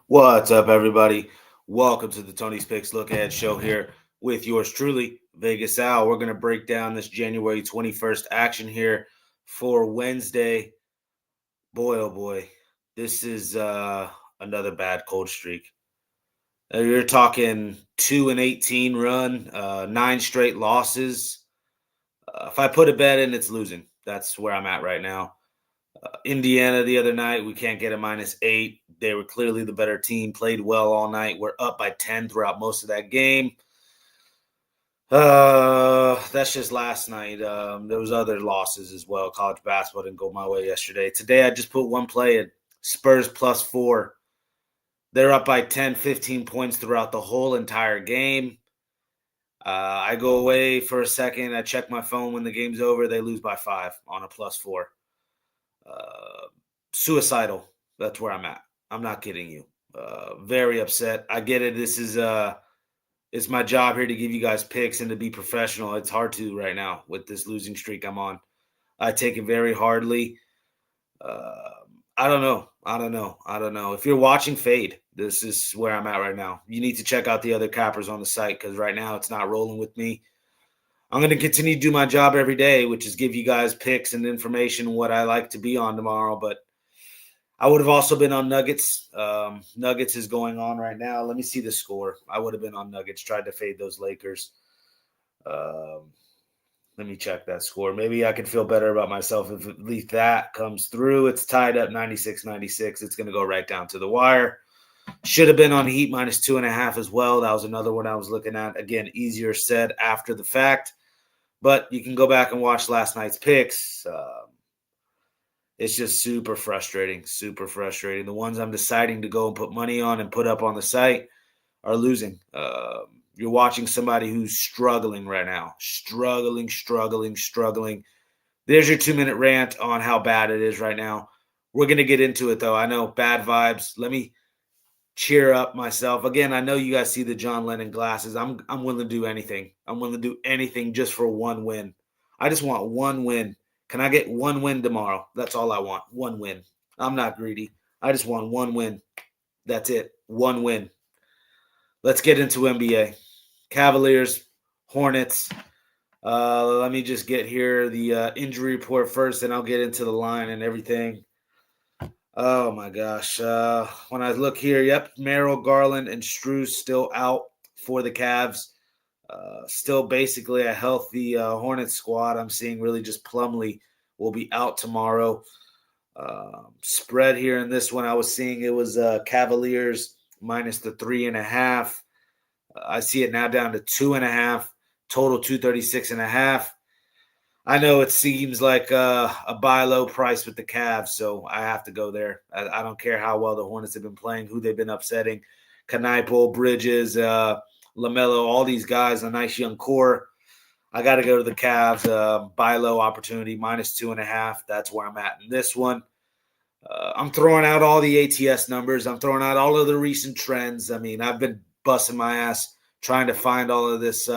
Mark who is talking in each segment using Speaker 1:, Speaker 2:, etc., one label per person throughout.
Speaker 1: What's up, everybody? Welcome to the Tony's Picks Look Ahead show here with yours truly, Vegas Al. We're going to break down this January 21st action here for Wednesday. Boy, oh boy, this is another bad cold streak. You're talking 2-18 run, nine straight losses. If I put a bet in, it's losing. That's where I'm at right now. Indiana the other night, we can't get a -8. They were clearly the better team, played well all night. We're up by 10 throughout most of that game. That's just last night. There was other losses as well. College basketball didn't go my way yesterday. Today, I just put one play in. Spurs +4. They're up by 10, 15 points throughout the whole entire game. I go away for a second. I check my phone when the game's over. They lose by 5 on a +4. Suicidal. That's where I'm at. I'm not kidding you. Very upset. I get it. This is it's my job here to give you guys picks and to be professional. It's hard to right now with this losing streak I'm on. I take it very hardly. I don't know. If you're watching Fade, this is where I'm at right now. You need to check out the other cappers on the site because right now it's not rolling with me. I'm going to continue to do my job every day, which is give you guys picks and information what I like to be on tomorrow. But I would have also been on Nuggets. Nuggets is going on right now. Let me see the score. I would have been on Nuggets, tried to fade those Lakers. Let me check that score. Maybe I can feel better about myself if at least that comes through. It's tied up 96-96. It's going to go right down to the wire. Should have been on Heat -2.5 as well. That was another one I was looking at. Again, easier said after the fact. But you can go back and watch last night's picks. It's just super frustrating. The ones I'm deciding to go and put money on and put up on the site are losing. You're watching somebody who's struggling right now. Struggling. There's your 2-minute rant on how bad it is right now. We're going to get into it, though. I know, bad vibes. Let me cheer up myself. Again, I know you guys see the John Lennon glasses. I'm willing to do anything. I'm willing to do anything just for one win. I just want one win. Can I get one win tomorrow? That's all I want. One win. I'm not greedy. I just want one win. That's it. One win. Let's get into NBA. Cavaliers, Hornets. Let me just get here the injury report first, and I'll get into the line and everything. Oh my gosh. When I look here, yep, Merrill, Garland, and Strus still out for the Cavs. Still basically a healthy Hornets squad. I'm seeing really just Plumlee will be out tomorrow. Spread here in this one, I was seeing it was Cavaliers minus the 3.5. I see it now down to 2.5. Total 236.5. I know it seems like a buy low price with the Cavs, so I have to go there. I don't care how well the Hornets have been playing, who they've been upsetting. Knipo, Bridges, LaMelo, all these guys, a nice young core. I got to go to the Cavs. Buy low opportunity, minus 2.5. That's where I'm at in this one. I'm throwing out all the ATS numbers. I'm throwing out all of the recent trends. I mean, I've been busting my ass trying to find all of this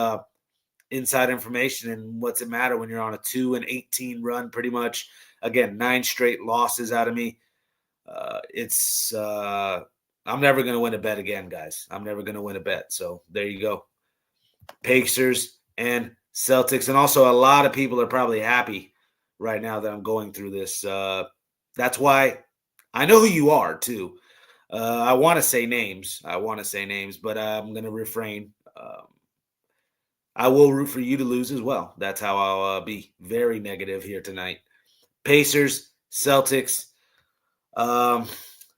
Speaker 1: inside information. And what's it matter when you're on a 2-18 run, pretty much? Again, 9 straight losses out of me. I'm never going to win a bet again, guys. I'm never going to win a bet. So there you go. Pacers and Celtics. And also a lot of people are probably happy right now that I'm going through this. That's why I know who you are, too. I want to say names. But I'm going to refrain. I will root for you to lose as well. That's how I'll be very negative here tonight. Pacers, Celtics.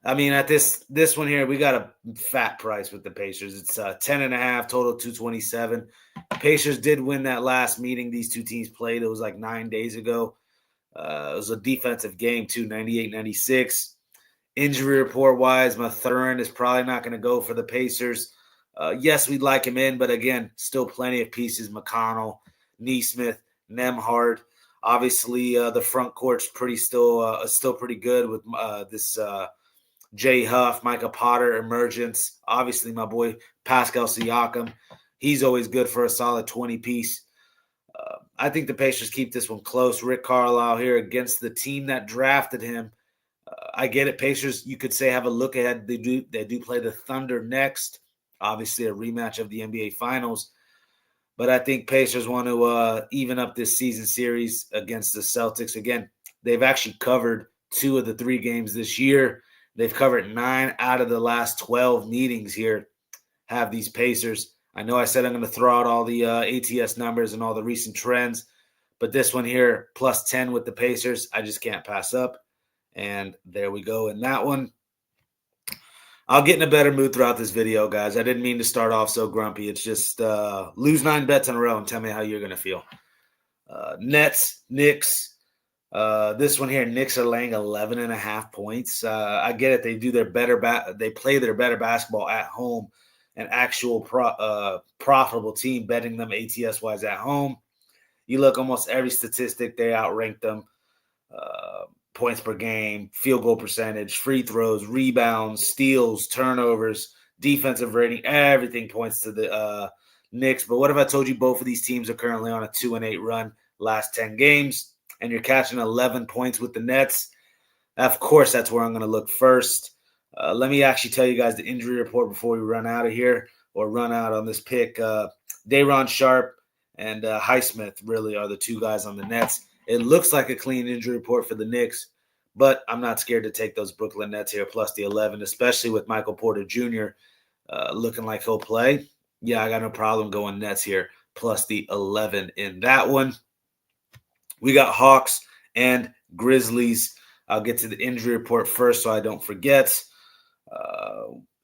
Speaker 1: I mean, at this one here, we got a fat price with the Pacers. It's 10.5, total 227. Pacers did win that last meeting these two teams played. It was like 9 days ago. It was a defensive game, too, 98-96. Injury report-wise, Mathurin is probably not going to go for the Pacers. Yes, we'd like him in, but again, still plenty of pieces. McConnell, Neesmith, Nembhard. Obviously, the front court's still pretty good with this Jay Huff, Micah Potter, emergence. Obviously, my boy Pascal Siakam. He's always good for a solid 20-piece. I think the Pacers keep this one close. Rick Carlisle here against the team that drafted him. I get it. Pacers, you could say, have a look ahead. They do play the Thunder next. Obviously, a rematch of the NBA Finals. But I think Pacers want to even up this season series against the Celtics. Again, they've actually covered 2 of the 3 games this year. They've covered 9 out of the last 12 meetings here, have these Pacers. I know I said I'm going to throw out all the ATS numbers and all the recent trends, but this one here, plus 10 with the Pacers, I just can't pass up. And there we go in that one. I'll get in a better mood throughout this video, guys. I didn't mean to start off so grumpy. It's just lose 9 bets in a row and tell me how you're going to feel. Nets, Knicks. This one here, Knicks are laying 11.5 points. I get it. They do their they play their better basketball at home. An actual profitable team betting them ATS-wise at home. You look almost every statistic, they outrank them. Points per game, field goal percentage, free throws, rebounds, steals, turnovers, defensive rating, everything points to the Knicks. But what if I told you both of these teams are currently on a 2-8 run last 10 games, and you're catching 11 points with the Nets? Of course, that's where I'm going to look first. Let me actually tell you guys the injury report before we run out of here or run out on this pick. Day'Ron Sharpe and Highsmith really are the 2 guys on the Nets. It looks like a clean injury report for the Knicks, but I'm not scared to take those Brooklyn Nets here plus the 11, especially with Michael Porter Jr. Looking like he'll play. Yeah, I got no problem going Nets here plus the 11 in that one. We got Hawks and Grizzlies. I'll get to the injury report first so I don't forget.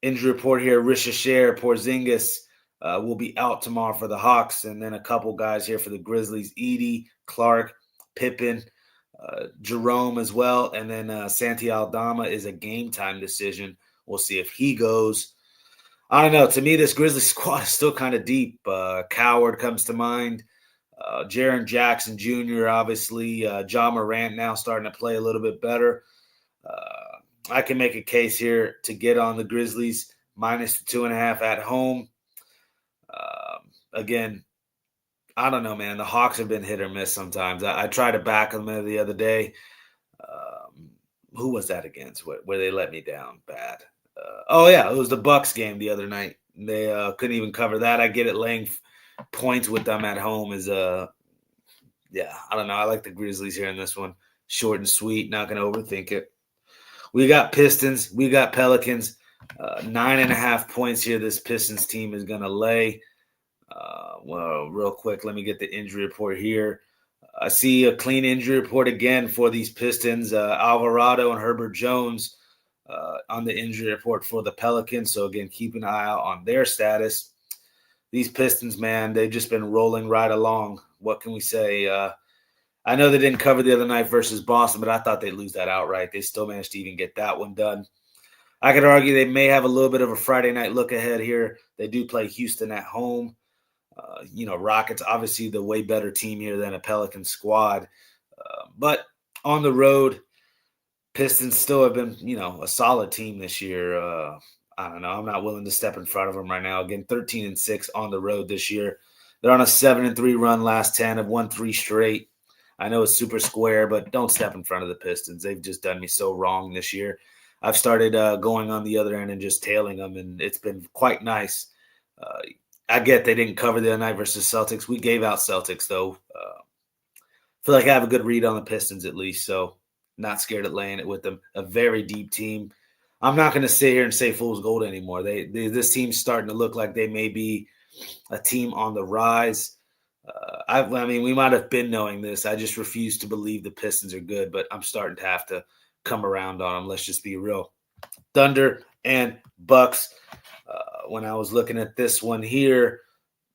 Speaker 1: Injury report here, Rishashair, Porzingis will be out tomorrow for the Hawks, and then a couple guys here for the Grizzlies, Edey, Clark, Pippen, Jerome as well, and then Santi Aldama is a game-time decision. We'll see if he goes. I don't know. To me, this Grizzlies squad is still kind of deep. Coward comes to mind. Jaren Jackson Jr., obviously. Ja Morant now starting to play a little bit better. I can make a case here to get on the Grizzlies minus 2.5 at home. Again, I don't know, man. The Hawks have been hit or miss sometimes. I tried to back them the other day. Who was that against? Where they let me down bad? It was the Bucks game the other night. They couldn't even cover that. I get it. Laying points with them at home is I don't know. I like the Grizzlies here in this one. Short and sweet. Not going to overthink it. We got Pistons. We got Pelicans. 9.5 points here. This Pistons team is going to lay. Real quick, let me get the injury report here. I see a clean injury report again for these Pistons. Alvarado and Herbert Jones on the injury report for the Pelicans. So, again, keep an eye out on their status. These Pistons, man, they've just been rolling right along. What can we say? I know they didn't cover the other night versus Boston, but I thought they'd lose that outright. They still managed to even get that one done. I could argue they may have a little bit of a Friday night look ahead here. They do play Houston at home. Rockets, obviously the way better team here than a Pelican squad. But on the road, Pistons still have been, a solid team this year. I don't know. I'm not willing to step in front of them right now. Again, 13-6 on the road this year. They're on a 7-3 run last 10, have won 3 straight. I know it's super square, but don't step in front of the Pistons. They've just done me so wrong this year. I've started going on the other end and just tailing them, and it's been quite nice. I get they didn't cover the other night versus Celtics. We gave out Celtics, though. Feel like I have a good read on the Pistons at least, so not scared of laying it with them. A very deep team. I'm not going to sit here and say fool's gold anymore. This team's starting to look like they may be a team on the rise. We might have been knowing this. I just refuse to believe the Pistons are good, but I'm starting to have to come around on them. Let's just be real. Thunder and Bucks. When I was looking at this one here,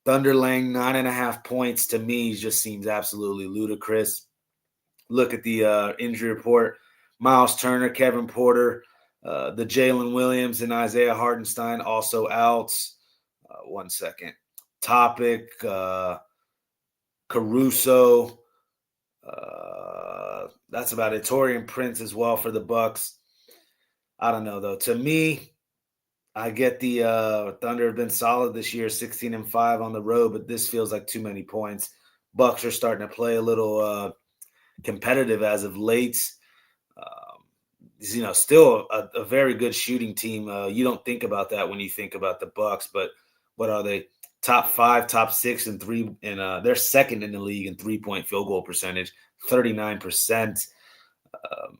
Speaker 1: Thunder laying 9.5 points to me just seems absolutely ludicrous. Look at the injury report. Miles Turner, Kevin Porter, the Jalen Williams and Isaiah Hartenstein also out. 1 second. Topic, Caruso. That's about it. Taurean Prince as well for the Bucks. I don't know, though. To me, I get the Thunder have been solid this year, 16-5 on the road, but this feels like too many points. Bucks are starting to play a little competitive as of late. still a very good shooting team. You don't think about that when you think about the Bucks, but what are they? Top 5, top 6 and 3, and they're second in the league in 3-point field goal percentage, 39%.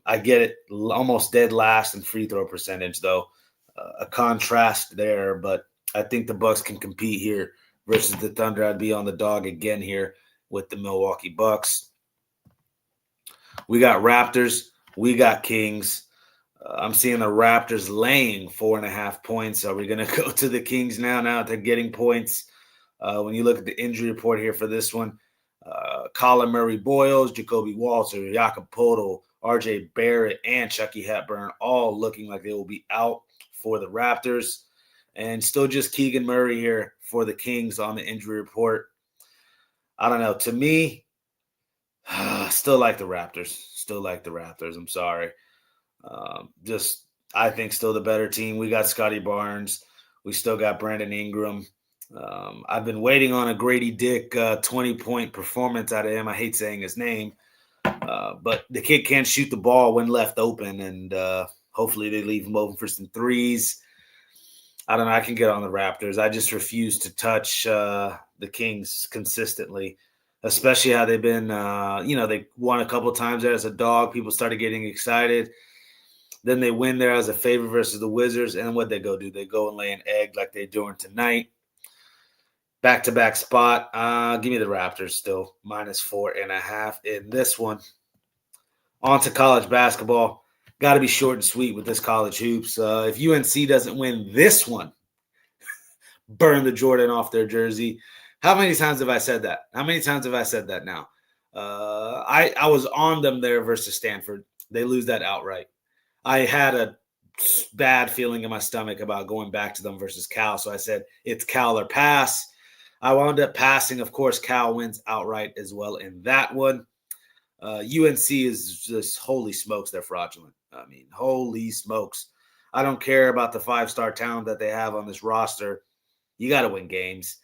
Speaker 1: I get it, almost dead last in free throw percentage, though. A contrast there, but I think the Bucks can compete here versus the Thunder. I'd be on the dog again here with the Milwaukee Bucks. We got Raptors. We got Kings. I'm seeing the Raptors laying 4.5 points. Are we going to go to the Kings now? Now they're getting points. When you look at the injury report here for this one, Colin Murray-Boyles, Jacoby Walter, Jakob Poeltl, R.J. Barrett, and Chucky Hepburn all looking like they will be out for the Raptors. And still just Keegan Murray here for the Kings on the injury report. I don't know. To me, still like the Raptors. Still like the Raptors. I'm sorry. I think still the better team. We got Scotty Barnes. We still got Brandon Ingram. I've been waiting on a Grady Dick 20-point performance out of him. I hate saying his name. But the kid can't shoot the ball when left open, and hopefully they leave him open for some threes. I don't know. I can get on the Raptors. I just refuse to touch the Kings consistently, especially how they've been, they won a couple times there as a dog. People started getting excited. Then they win there as a favorite versus the Wizards. And what they go do? They go and lay an egg like they're doing tonight. Back-to-back spot. Give me the Raptors still. -4.5 in this one. On to college basketball. Got to be short and sweet with this college hoops. If UNC doesn't win this one, burn the Jordan off their jersey. How many times have I said that? How many times have I said that now? I was on them there versus Stanford. They lose that outright. I had a bad feeling in my stomach about going back to them versus Cal, so I said it's Cal or pass. I wound up passing. Of course, Cal wins outright as well in that one. UNC is just, holy smokes, they're fraudulent. I mean, holy smokes. I don't care about the 5-star talent that they have on this roster. You got to win games.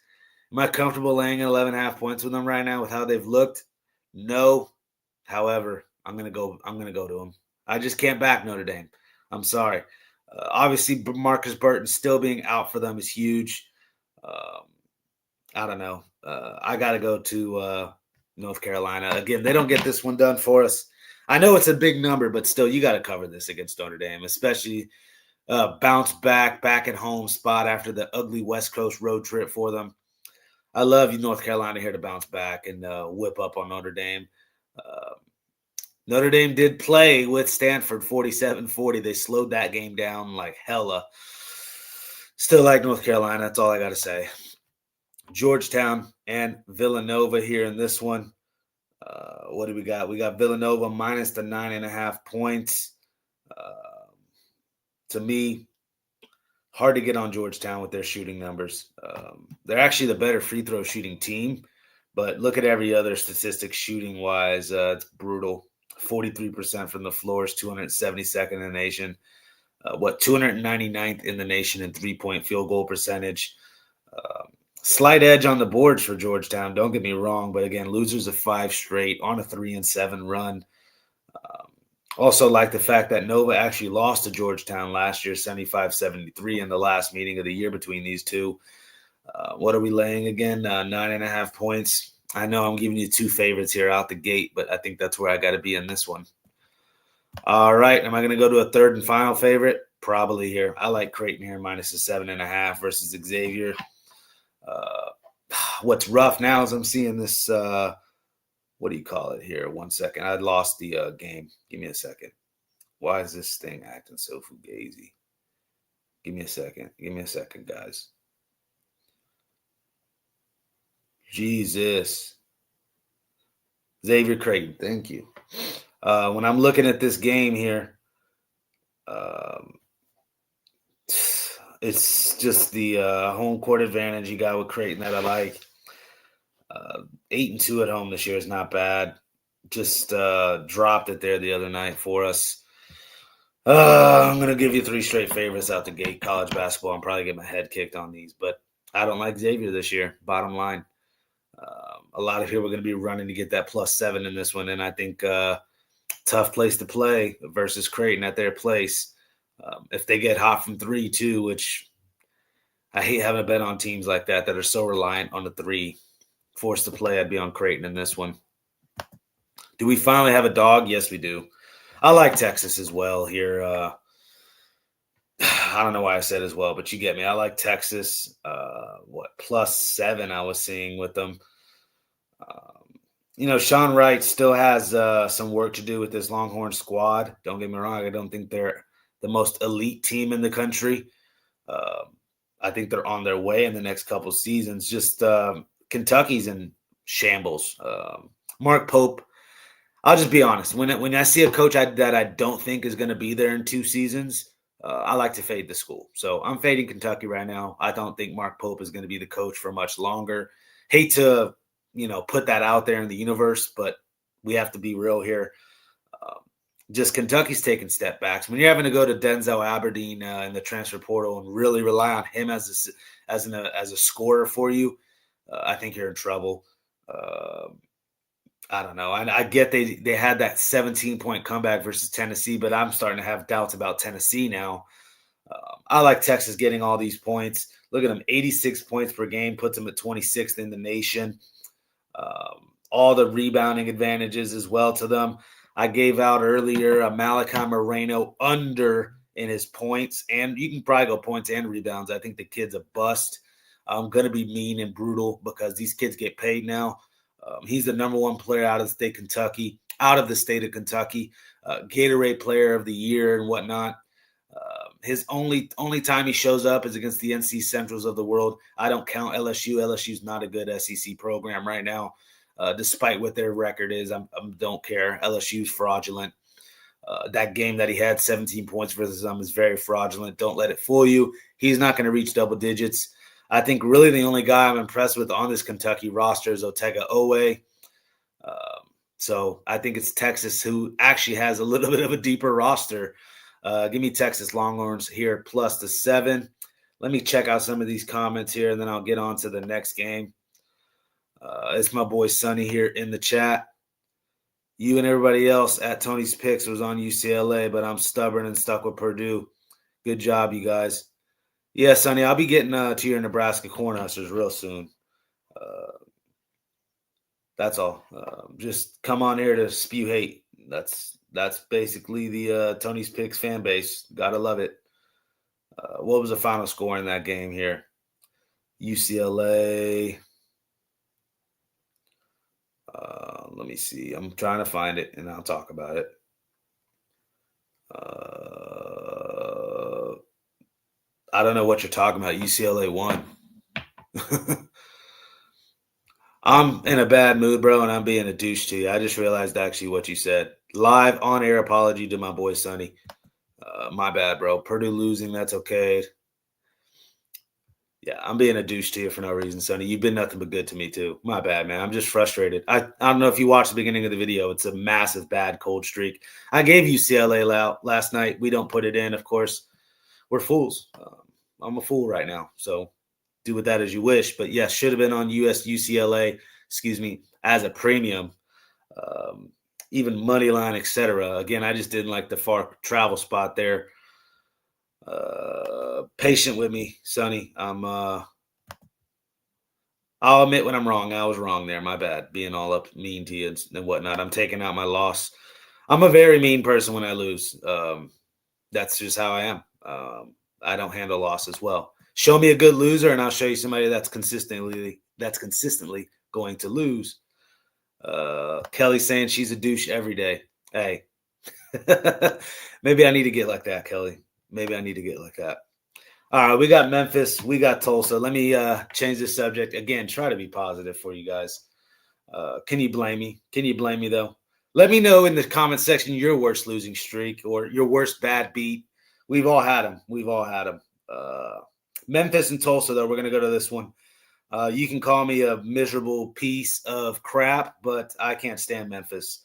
Speaker 1: Am I comfortable laying 11.5 points with them right now with how they've looked? No. However, I'm gonna go to them. I just can't back Notre Dame. I'm sorry. Obviously, Marcus Burton still being out for them is huge. I don't know. I got to go to North Carolina. Again, they don't get this one done for us. I know it's a big number, but still, you got to cover this against Notre Dame, especially bounce back at home spot after the ugly West Coast road trip for them. I love you, North Carolina, here to bounce back and whip up on Notre Dame. Notre Dame did play with Stanford 47-40. They slowed that game down like hella. Still like North Carolina. That's all I got to say. Georgetown and Villanova here in this one. What do we got? We got Villanova minus the 9.5 points. To me, hard to get on Georgetown with their shooting numbers. They're actually the better free throw shooting team, but look at every other statistic shooting-wise. It's brutal. 43% from the floor is 272nd in the nation. 299th in the nation in 3-point field goal percentage. Slight edge on the boards for Georgetown, don't get me wrong, but again, losers of 5 straight on a 3-7 run. Also like the fact that Nova actually lost to Georgetown last year, 75-73 in the last meeting of the year between these two. What are we laying again? 9.5 points. I know I'm giving you 2 favorites here out the gate, but I think that's where I got to be in this one. All right, am I going to go to a third and final favorite? Probably here. I like Creighton here minus the 7.5 versus Xavier. What's rough now is I'm seeing this, what do you call it here? 1 second. I lost the game. Give me a second. Why is this thing acting so fugazi? Give me a second. Give me a second, guys. Jesus. Xavier Creighton, thank you. When I'm looking at this game here, it's just the home court advantage you got with Creighton that I like. 8-2 at home this year is not bad. Just dropped it there the other night for us. I'm going to give you 3 straight favorites out the gate. College basketball, I'm probably getting my head kicked on these, but I don't like Xavier this year, bottom line. A lot of people are going to be running to get that +7 in this one, and I think Tough place to play versus Creighton at their place. If they get hot from 3 too, which I hate having a bet on teams like that are so reliant on the 3. Forced to play, I'd be on Creighton in this one. Do we finally have a dog? Yes, we do. I like Texas as well here. I don't know why I said as well, but you get me. I like Texas. +7 I was seeing with them. Sean Wright still has some work to do with this Longhorn squad. Don't get me wrong. I don't think they're the most elite team in the country. I think they're on their way in the next couple seasons. Just Kentucky's in shambles. Mark Pope, I'll just be honest. When I see a coach that I don't think is going to be there in 2 seasons, I like to fade the school. So I'm fading Kentucky right now. I don't think Mark Pope is going to be the coach for much longer. Hate to put that out there in the universe, but we have to be real here. Just Kentucky's taking step backs. When you're having to go to Denzel Aberdeen in the transfer portal and really rely on him as a scorer for you, I think you're in trouble. I don't know. I get they had that 17-point comeback versus Tennessee, but I'm starting to have doubts about Tennessee now. I like Texas getting all these points. Look at them, 86 points per game, puts them at 26th in the nation. All the rebounding advantages as well to them. I gave out earlier a Malachi Moreno under in his points, and you can probably go points and rebounds. I think the kid's a bust. I'm going to be mean and brutal because these kids get paid now. He's the number 1 player out of the state of Kentucky, Gatorade Player of the Year and whatnot. His only time he shows up is against the NC Centrals of the world. I don't count LSU. LSU's not a good SEC program right now. Despite what their record is, I don't care. LSU's fraudulent. That game that he had 17 points versus them is very fraudulent. Don't let it fool you. He's not going to reach double digits. I think really the only guy I'm impressed with on this Kentucky roster is Otega Owe. So I think it's Texas who actually has a little bit of a deeper roster. Give me Texas Longhorns here +7. Let me check out some of these comments here, and then I'll get on to the next game. It's my boy Sonny here in the chat. You and everybody else at Tony's Picks was on UCLA, but I'm stubborn and stuck with Purdue. Good job, you guys. Yeah, Sonny, I'll be getting to your Nebraska Cornhuskers real soon. That's all. Just come on here to spew hate. That's basically the Tony's Picks fan base. Gotta love it. What was the final score in that game here? UCLA. Let me see. I'm trying to find it, and I'll talk about it. I don't know what you're talking about. UCLA won. I'm in a bad mood, bro, and I'm being a douche to you. I just realized actually what you said. Live on-air apology to my boy Sonny. My bad, bro. Purdue losing, that's okay. Yeah, I'm being a douche to you for no reason, Sonny. You've been nothing but good to me, too. My bad, man. I'm just frustrated. I don't know if you watched the beginning of the video. It's a massive bad cold streak. I gave UCLA last night. We don't put it in, of course. We're fools. I'm a fool right now, so do with that as you wish. But yes, should have been on UCLA, as a premium, even money line, etc. Again, I just didn't like the far travel spot there. Patient with me, Sonny. I'll admit when I'm wrong. I was wrong there. My bad. Being all up mean to you and whatnot. I'm taking out my loss. I'm a very mean person when I lose. That's just how I am. I don't handle losses well. Show me a good loser, and I'll show you somebody that's consistently going to lose. Kelly saying she's a douche every day. Hey, maybe I need to get like that, Kelly. Maybe I need to get like that. All right, we got Memphis. We got Tulsa. Let me change the subject. Again, try to be positive for you guys. Can you blame me? Can you blame me, though? Let me know in the comment section your worst losing streak or your worst bad beat. We've all had them. Memphis and Tulsa, though, we're going to go to this one. You can call me a miserable piece of crap, but I can't stand Memphis.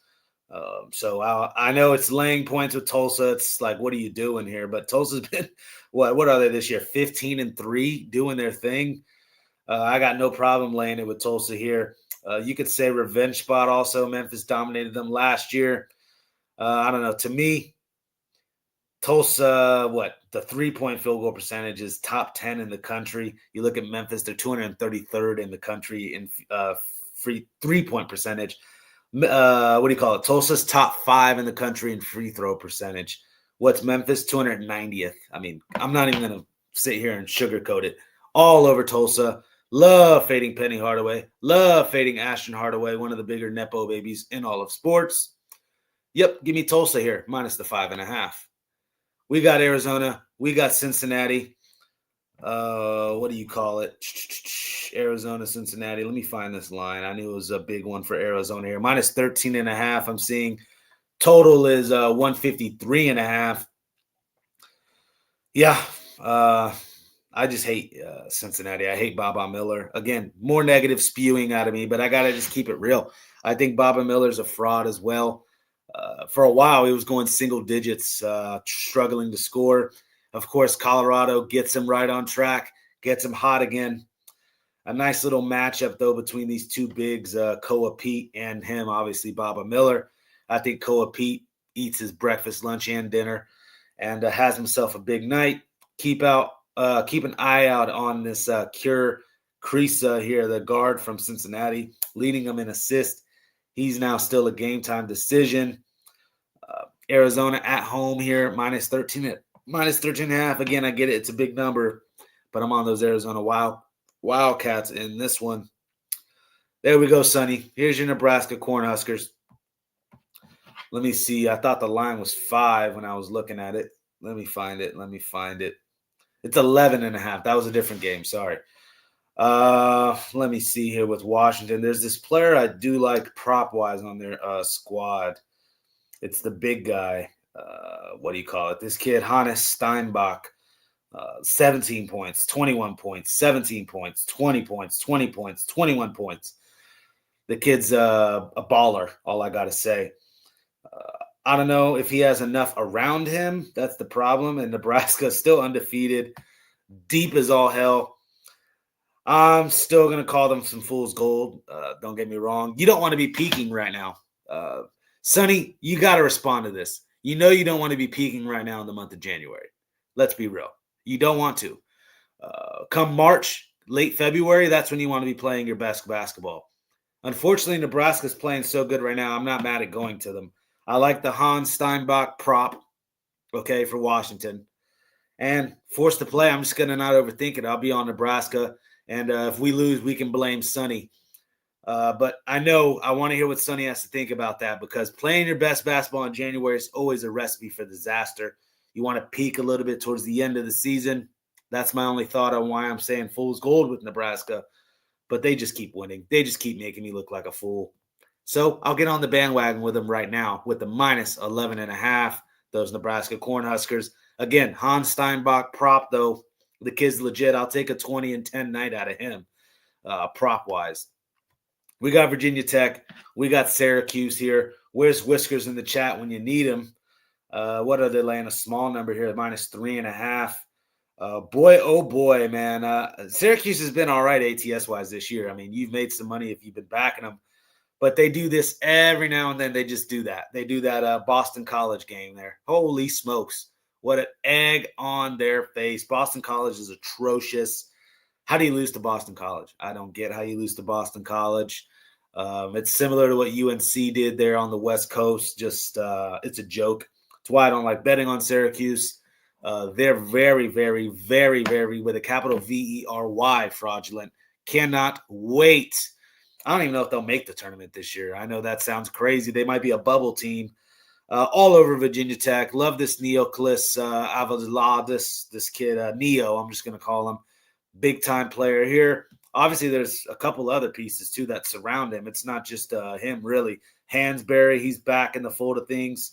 Speaker 1: So I know it's laying points with Tulsa. It's like, what are you doing here? But Tulsa's been, what are they this year? 15-3 doing their thing. I got no problem laying it with Tulsa here. You could say revenge spot also. Memphis dominated them last year. I don't know. To me, Tulsa, the 3-point field goal percentage is top 10 in the country. You look at Memphis, they're 233rd in the country in free 3-point percentage. What do you call it? Tulsa's top 5 in the country in free throw percentage. What's Memphis? 290th. I mean, I'm not even going to sit here and sugarcoat it. All over Tulsa. Love fading Penny Hardaway. Love fading Ashton Hardaway, one of the bigger Nepo babies in all of sports. Yep, give me Tulsa here, minus the 5.5. We got Arizona. We got Cincinnati. What do you call it? Arizona, Cincinnati. Let me find this line. I knew it was a big one for Arizona here. Minus 13.5. I'm seeing total is 153.5. Yeah. I just hate Cincinnati. I hate Baba Miller. Again, more negative spewing out of me, but I got to just keep it real. I think Baba Miller's a fraud as well. For a while, he was going single digits, struggling to score. Of course, Colorado gets him right on track, gets him hot again. A nice little matchup, though, between these two bigs, Koa Pete and him, obviously Baba Miller. I think Koa Pete eats his breakfast, lunch, and dinner and has himself a big night. Keep an eye out on this Cure Krisa here, the guard from Cincinnati, leading them in assist. He's now still a game-time decision. Arizona at home here, minus 13.5. Again, I get it. It's a big number, but I'm on those Arizona Wildcats in this one. There we go, Sonny. Here's your Nebraska Cornhuskers. Let me see. I thought the line was 5 when I was looking at it. Let me find it. It's 11.5. That was a different game. Sorry. Let me see here with Washington. There's this player I do like prop-wise on their squad. It's the big guy. What do you call it? This kid, Hannes Steinbach. 17 points, 21 points, 17 points, 20 points, 20 points, 21 points. The kid's a baller, all I got to say. I don't know if he has enough around him. That's the problem. And Nebraska's still undefeated, deep as all hell. I'm still going to call them some fool's gold. Don't get me wrong. You don't want to be peaking right now. Sonny, you got to respond to this. You know you don't want to be peaking right now in the month of January. Let's be real. You don't want to. Come March, late February, that's when you want to be playing your best basketball. Unfortunately, Nebraska's playing so good right now, I'm not mad at going to them. I like the Hans Steinbach prop, okay, for Washington. And forced to play, I'm just going to not overthink it. I'll be on Nebraska. And if we lose, we can blame Sonny. But I know I want to hear what Sonny has to think about that, because playing your best basketball in January is always a recipe for disaster. You want to peak a little bit towards the end of the season. That's my only thought on why I'm saying fool's gold with Nebraska. But they just keep winning. They just keep making me look like a fool. So I'll get on the bandwagon with them right now with the minus 11.5, those Nebraska Cornhuskers. Again, Hans Steinbach prop, though. The kid's legit. I'll take a 20-10 night out of him, prop-wise. We got Virginia Tech. We got Syracuse here. Where's Whiskers in the chat when you need him? What are they laying? A small number here, minus 3.5. Boy, oh boy, man. Syracuse has been all right ATS-wise this year. I mean, you've made some money if you've been backing them. But they do this every now and then. They just do that. They do that Boston College game there. Holy smokes. What an egg on their face. Boston College is atrocious. How do you lose to Boston College? I don't get how you lose to Boston College. It's similar to what UNC did there on the West Coast. Just it's a joke. That's why I don't like betting on Syracuse. They're very, very, very, very, with a capital VERY, fraudulent. Cannot wait. I don't even know if they'll make the tournament this year. I know that sounds crazy. They might be a bubble team. All over Virginia Tech. Love this Neoclis Avaladis, this kid, Neo, I'm just going to call him. Big-time player here. Obviously, there's a couple other pieces, too, that surround him. It's not just him, really. Hansberry, he's back in the fold of things.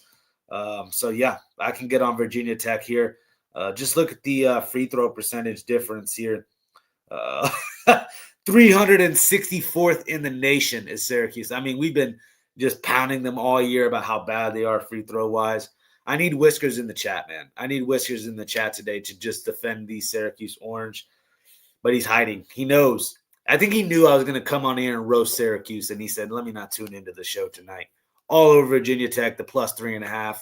Speaker 1: So, yeah, I can get on Virginia Tech here. Just look at the free throw percentage difference here. 364th in the nation is Syracuse. I mean, we've been just pounding them all year about how bad they are free throw-wise. I need Whiskers in the chat, man. I need Whiskers in the chat today to just defend the Syracuse Orange. But he's hiding. He knows. I think he knew I was going to come on here and roast Syracuse, and he said, let me not tune into the show tonight. all over Virginia Tech, the plus 3.5.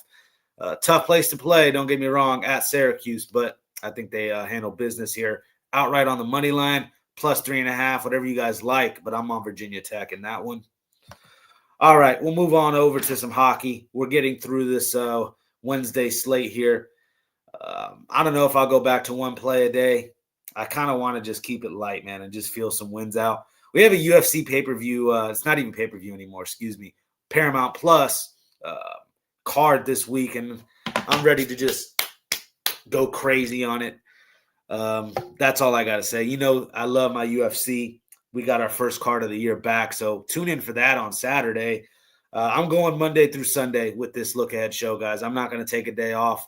Speaker 1: Tough place to play, don't get me wrong, at Syracuse, but I think they handle business here. Outright on the money line, plus 3.5, whatever you guys like, but I'm on Virginia Tech in that one. All right, we'll move on over to some hockey. We're getting through this Wednesday slate here. I don't know if I'll go back to one play a day. I kind of want to just keep it light, man, and just feel some wins out. We have a UFC pay-per-view. It's not even pay-per-view anymore, Paramount Plus card this week, and I'm ready to just go crazy on it. That's all I got to say. You know, I love my UFC. We got our first card of the year back, so tune in for that on Saturday. I'm going Monday through Sunday with this Look Ahead show, guys. I'm not going to take a day off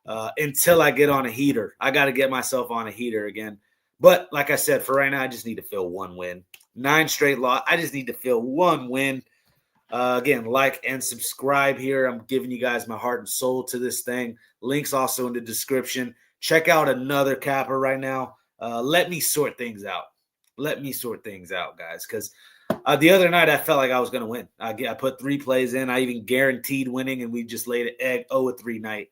Speaker 1: until I get on a heater. I got to get myself on a heater again. But like I said, for right now, I just need to feel one win. 9 straight loss. I just need to feel one win. Again, like and subscribe here. I'm giving you guys my heart and soul to this thing. Links also in the description. Check out another capper right now. Let me sort things out. Let me sort things out, guys, because the other night I felt like I was going to win. I put 3 plays in. I even guaranteed winning, and we just laid an egg 0-3 night.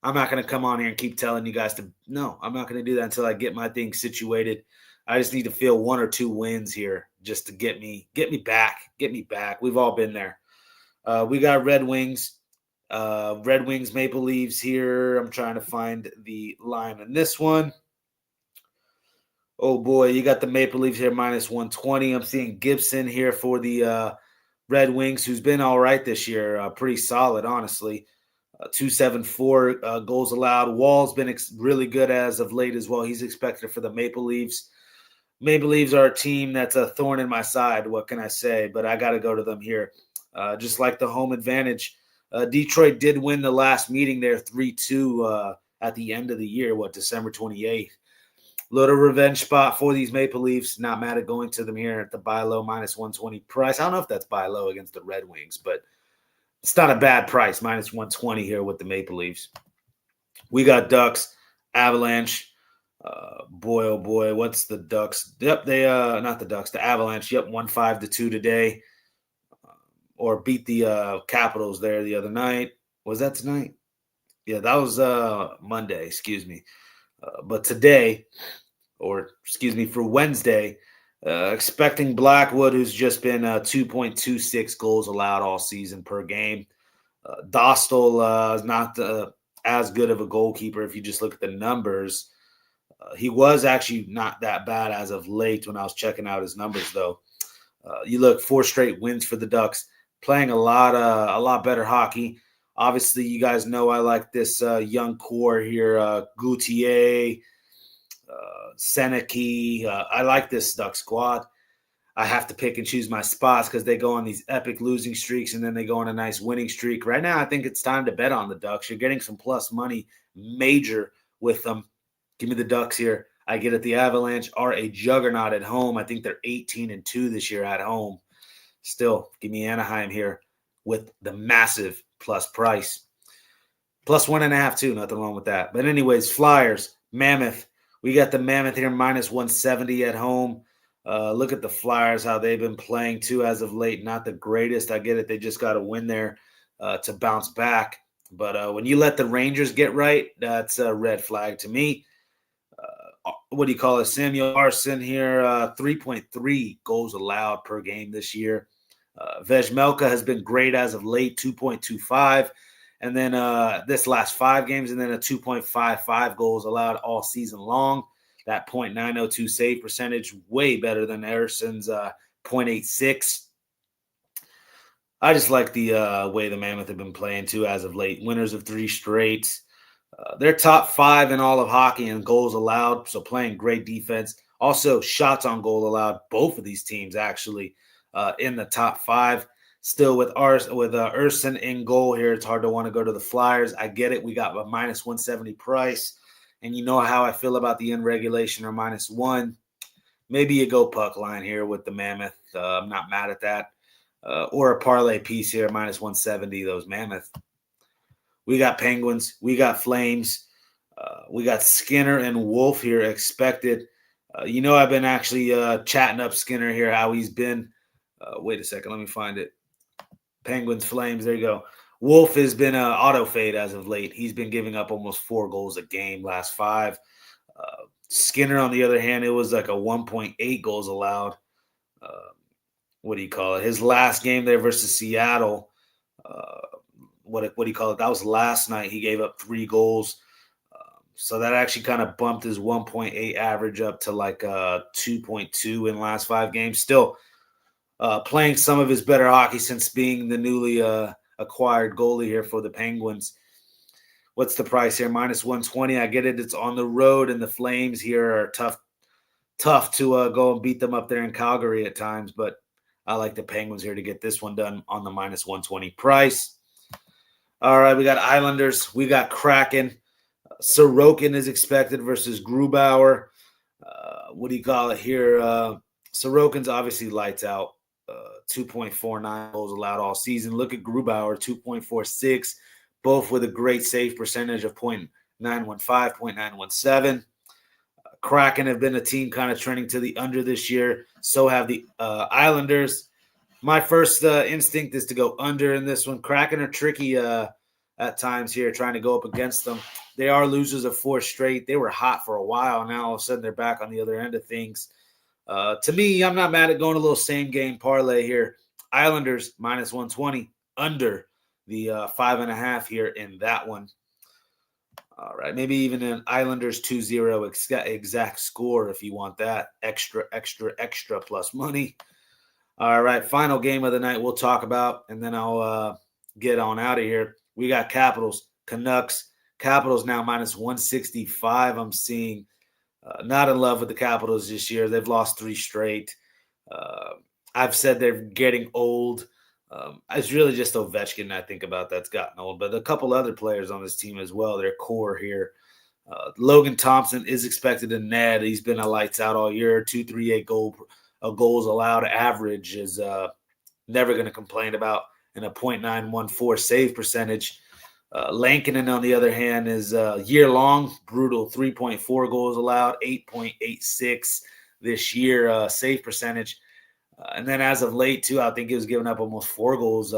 Speaker 1: I'm not going to come on here and keep telling you guys to – no, I'm not going to do that until I get my thing situated. I just need to feel 1 or 2 wins here just to get me back. Get me back. We've all been there. We got Red Wings. Red Wings Maple Leafs here. I'm trying to find the line on this one. Oh, boy, you got the Maple Leafs here minus 120. I'm seeing Gibson here for the Red Wings, who's been all right this year. Pretty solid, honestly. 274 goals allowed. Wall's been really good as of late as well. He's expected for the Maple Leafs. Maple Leafs are a team that's a thorn in my side. What can I say? But I got to go to them here. Just like the home advantage. Detroit did win the last meeting there 3-2 at the end of the year, December 28th. Little revenge spot for these Maple Leafs. Not mad at going to them here at the buy low minus 120 price. I don't know if that's buy low against the Red Wings, but it's not a bad price, minus 120 here with the Maple Leafs. We got Ducks, Avalanche. Boy, oh boy, what's the Ducks? Yep, they not the Ducks, the Avalanche. Yep, 1-5-2 today. Or beat the Capitals there the other night. Was that tonight? Yeah, that was Monday, excuse me. But today, for Wednesday, expecting Blackwood, who's just been 2.26 goals allowed all season per game. Dostal is not as good of a goalkeeper if you just look at the numbers. He was actually not that bad as of late when I was checking out his numbers, though. You look 4 straight wins for the Ducks, playing a lot better hockey. Obviously, you guys know I like this young core here, Gauthier, Seneke. I like this Duck squad. I have to pick and choose my spots because they go on these epic losing streaks and then they go on a nice winning streak. Right now, I think it's time to bet on the Ducks. You're getting some plus money major with them. Give me the Ducks here. I get it. The Avalanche are a juggernaut at home. I think they're 18-2 this year at home. Still, give me Anaheim here with the massive plus price. Plus 1.5 too. Nothing wrong with that. But anyways, Flyers, Mammoth. We got the Mammoth here minus 170 at home. Look at the Flyers, how they've been playing too as of late. Not the greatest. I get it. They just got to win there to bounce back. But when you let the Rangers get right, that's a red flag to me. What do you call it? Samuel Larson here, 3.3 goals allowed per game this year. Vejmelka has been great as of late, 2.25. And then this last 5 games, and then a 2.55 goals allowed all season long. That .902 save percentage, way better than Erisson's .86. I just like the way the Mammoth have been playing, too, as of late. Winners of 3 straight. They're top 5 in all of hockey in goals allowed, so playing great defense. Also, shots on goal allowed, both of these teams actually in the top 5. Still with Ersson in goal here, it's hard to want to go to the Flyers. I get it. We got a minus 170 price, and you know how I feel about the end regulation or -1. Maybe you go puck line here with the Mammoth. I'm not mad at that. Or a parlay piece here, minus 170, those Mammoth. We got Penguins. We got Flames. We got Skinner and Wolf here expected. I've been actually chatting up Skinner here, how he's been. Wait a second. Let me find it. Penguins, Flames. There you go. Wolf has been auto fade as of late. He's been giving up almost 4 goals a game last 5. Skinner, on the other hand, it was like a 1.8 goals allowed. What do you call it? His last game there versus Seattle. What do you call it? That was last night. He gave up 3 goals. So that actually kind of bumped his 1.8 average up to like 2.2 in the last 5 games. Still playing some of his better hockey since being the newly acquired goalie here for the Penguins. What's the price here? Minus 120. I get it. It's on the road, and the Flames here are tough to go and beat them up there in Calgary at times. But I like the Penguins here to get this one done on the minus 120 price. All right, we got Islanders. We got Kraken. Sorokin is expected versus Grubauer. What do you call it here? Sorokin's obviously lights out. 2.49 goals allowed all season. Look at Grubauer, 2.46, both with a great save percentage of .915, .917. Kraken have been a team kind of trending to the under this year. So have the Islanders. My first instinct is to go under in this one. Kraken are tricky at times here trying to go up against them. They are losers of 4 straight. They were hot for a while. Now all of a sudden they're back on the other end of things. To me, I'm not mad at going a little same game parlay here. Islanders minus 120 under the 5.5 here in that one. All right, maybe even an Islanders 2-0 exact score if you want that. Extra plus money. All right, final game of the night we'll talk about, and then I'll get on out of here. We got Capitals, Canucks. Capitals now minus 165. I'm seeing not in love with the Capitals this year. They've lost 3 straight. I've said they're getting old. It's really just Ovechkin I think about that's gotten old, but a couple other players on this team as well. Their core here. Logan Thompson is expected to net. He's been a lights out all year. 2.38 goals allowed average is never going to complain about, and a .914 save percentage. Lankinen, on the other hand, is year-long, brutal, 3.4 goals allowed, 8.86 this year save percentage. And then as of late, too, I think he was giving up almost 4 goals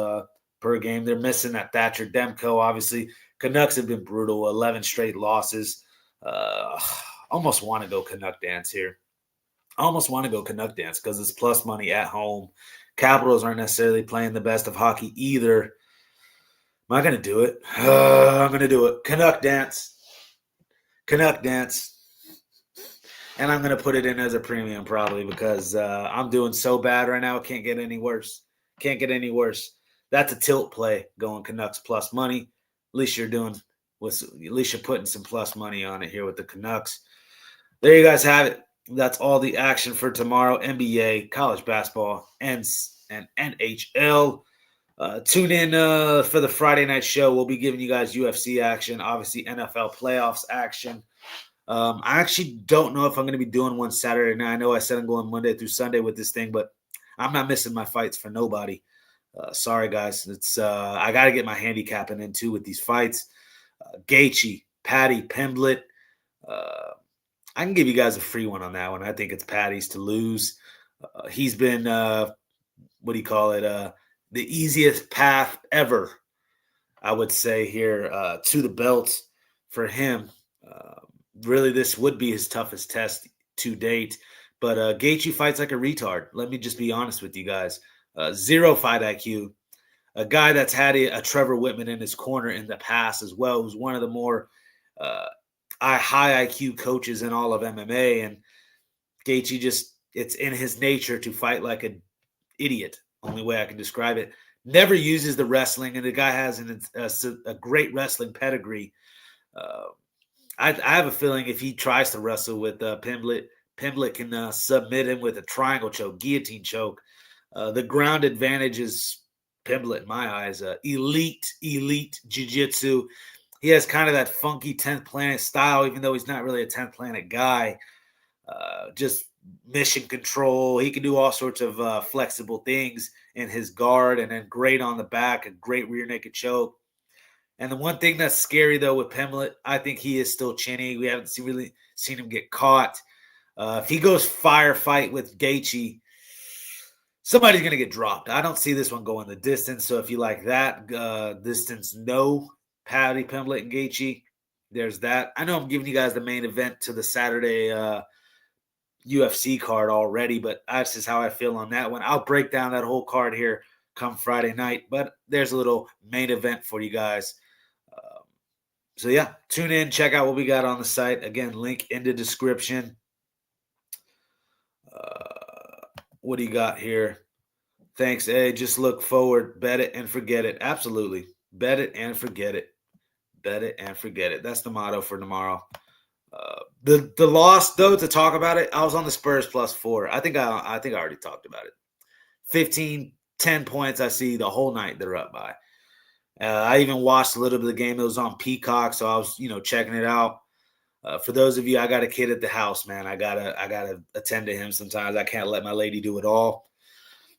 Speaker 1: per game. They're missing that Thatcher Demko, obviously. Canucks have been brutal, 11 straight losses. Almost want to go Canuck dance here. Almost want to go Canuck dance because it's plus money at home. Capitals aren't necessarily playing the best of hockey either. Am I going to do it? I'm going to do it. Canuck dance. Canuck dance. And I'm going to put it in as a premium probably because I'm doing so bad right now. It can't get any worse. Can't get any worse. That's a tilt play going Canucks plus money. At least you're putting some plus money on it here with the Canucks. There you guys have it. That's all the action for tomorrow. NBA, college basketball, and NHL. Tune in for the Friday night show. We'll be giving you guys UFC action, obviously NFL playoffs action. I actually don't know if I'm going to be doing one Saturday night. I know I said I'm going Monday through Sunday with this thing, but I'm not missing my fights for nobody. Sorry, guys. It's I got to get my handicapping in too with these fights. Gaethje, Paddy Pimblett. I can give you guys a free one on that one. I think it's Paddy's to lose. He's been, the easiest path ever, I would say here, to the belt for him. Really, this would be his toughest test to date. But Gaethje fights like a retard. Let me just be honest with you guys. 0 fight IQ. A guy that's had a Trevor Whitman in his corner in the past as well, who's one of the more high IQ coaches in all of MMA. And Gaethje it's in his nature to fight like an idiot. Only way I can describe it. Never uses the wrestling, and the guy has a great wrestling pedigree. I have a feeling if he tries to wrestle with Pimblett can submit him with a triangle choke, guillotine choke. The ground advantage is Pimblett in my eyes. Elite jiu-jitsu. He has kind of that funky 10th Planet style, even though he's not really a 10th Planet guy. Just mission control. He can do all sorts of flexible things in his guard, and then great on the back, a great rear naked choke. And the one thing that's scary, though, with Pimblett, I think he is still chinny. We haven't really seen him get caught. If he goes firefight with Gaethje, somebody's going to get dropped. I don't see this one going the distance. So if you like that distance, no Paddy Pimblett and Gaethje, there's that. I know I'm giving you guys the main event to the Saturday UFC card already, but that's just how I feel on that one. I'll break down that whole card here come Friday night, but there's a little main event for you guys. So yeah, tune in, check out what we got on the site. Again, link in the description. What do you got here? Thanks, A. Just look forward, bet it and forget it. Absolutely. Bet it and forget it. Bet it and forget it. That's the motto for tomorrow. The loss, though, to talk about it, I was on the Spurs +4. I think I already talked about it. 15, 10 points I see the whole night they're up by. I even watched a little bit of the game. It was on Peacock, so I was, checking it out. For those of you, I got a kid at the house, man. I gotta attend to him sometimes. I can't let my lady do it all.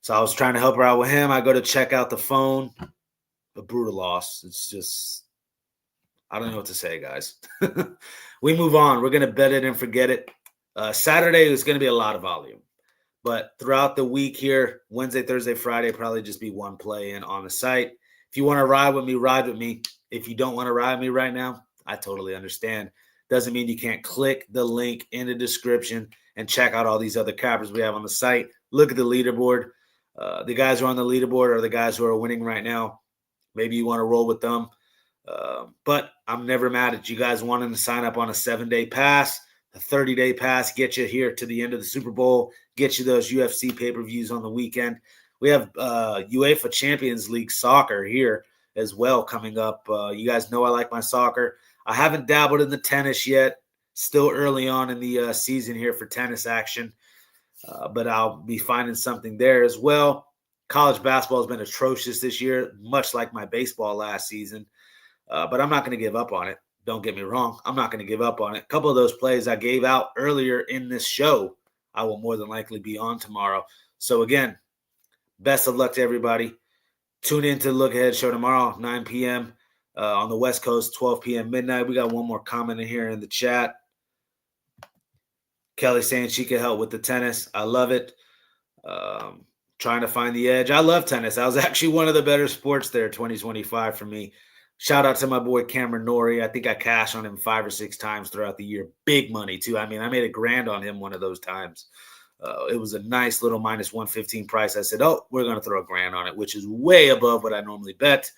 Speaker 1: So I was trying to help her out with him. I go to check out the phone. A brutal loss. It's just, I don't know what to say, guys. We move on. We're going to bet it and forget it. Saturday is going to be a lot of volume. But throughout the week here, Wednesday, Thursday, Friday, probably just be one play in on the site. If you want to ride with me, ride with me. If you don't want to ride with me right now, I totally understand. Doesn't mean you can't click the link in the description and check out all these other cappers we have on the site. Look at the leaderboard. The guys who are on the leaderboard are the guys who are winning right now. Maybe you want to roll with them. But I'm never mad at you guys wanting to sign up on a 7-day pass, a 30-day pass, get you here to the end of the Super Bowl, get you those UFC pay-per-views on the weekend. We have UEFA Champions League soccer here as well coming up. You guys know I like my soccer. I haven't dabbled in the tennis yet. Still early on in the season here for tennis action. But I'll be finding something there as well. College basketball has been atrocious this year, much like my baseball last season. But I'm not going to give up on it. Don't get me wrong. I'm not going to give up on it. A couple of those plays I gave out earlier in this show, I will more than likely be on tomorrow. So again, best of luck to everybody. Tune in to the Look Ahead show tomorrow, 9 p.m. On the West Coast, 12 p.m. midnight. We got one more comment in here in the chat. Kelly saying she can help with the tennis. I love it. Trying to find the edge. I love tennis. That was actually one of the better sports there, 2025 for me. Shout out to my boy Cameron Norrie. I think I cashed on him 5 or 6 times throughout the year. Big money, too. I mean, I made $1,000 on him one of those times. It was a nice little -115 price. I said, we're going to throw $1,000 on it, which is way above what I normally bet.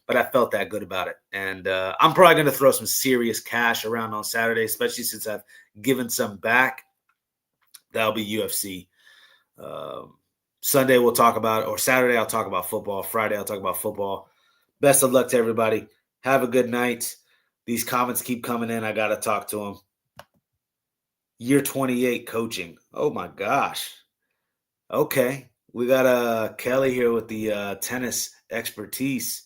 Speaker 1: But I felt that good about it. And I'm probably going to throw some serious cash around on Saturday, especially since I've given some back. That'll be UFC. Sunday we'll talk about, or Saturday I'll talk about football. Friday I'll talk about football. Best of luck to everybody. Have a good night. These comments keep coming in. I got to talk to them. Year 28 coaching. Oh, my gosh. Okay. We got Kelly here with the tennis expertise.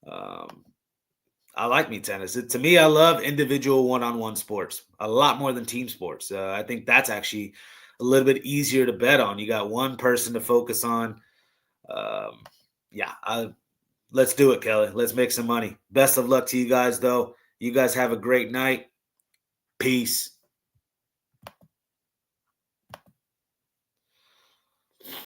Speaker 1: I like me tennis. To me, I love individual one-on-one sports a lot more than team sports. I think that's actually a little bit easier to bet on. You got one person to focus on. Let's do it, Kelly. Let's make some money. Best of luck to you guys, though. You guys have a great night. Peace.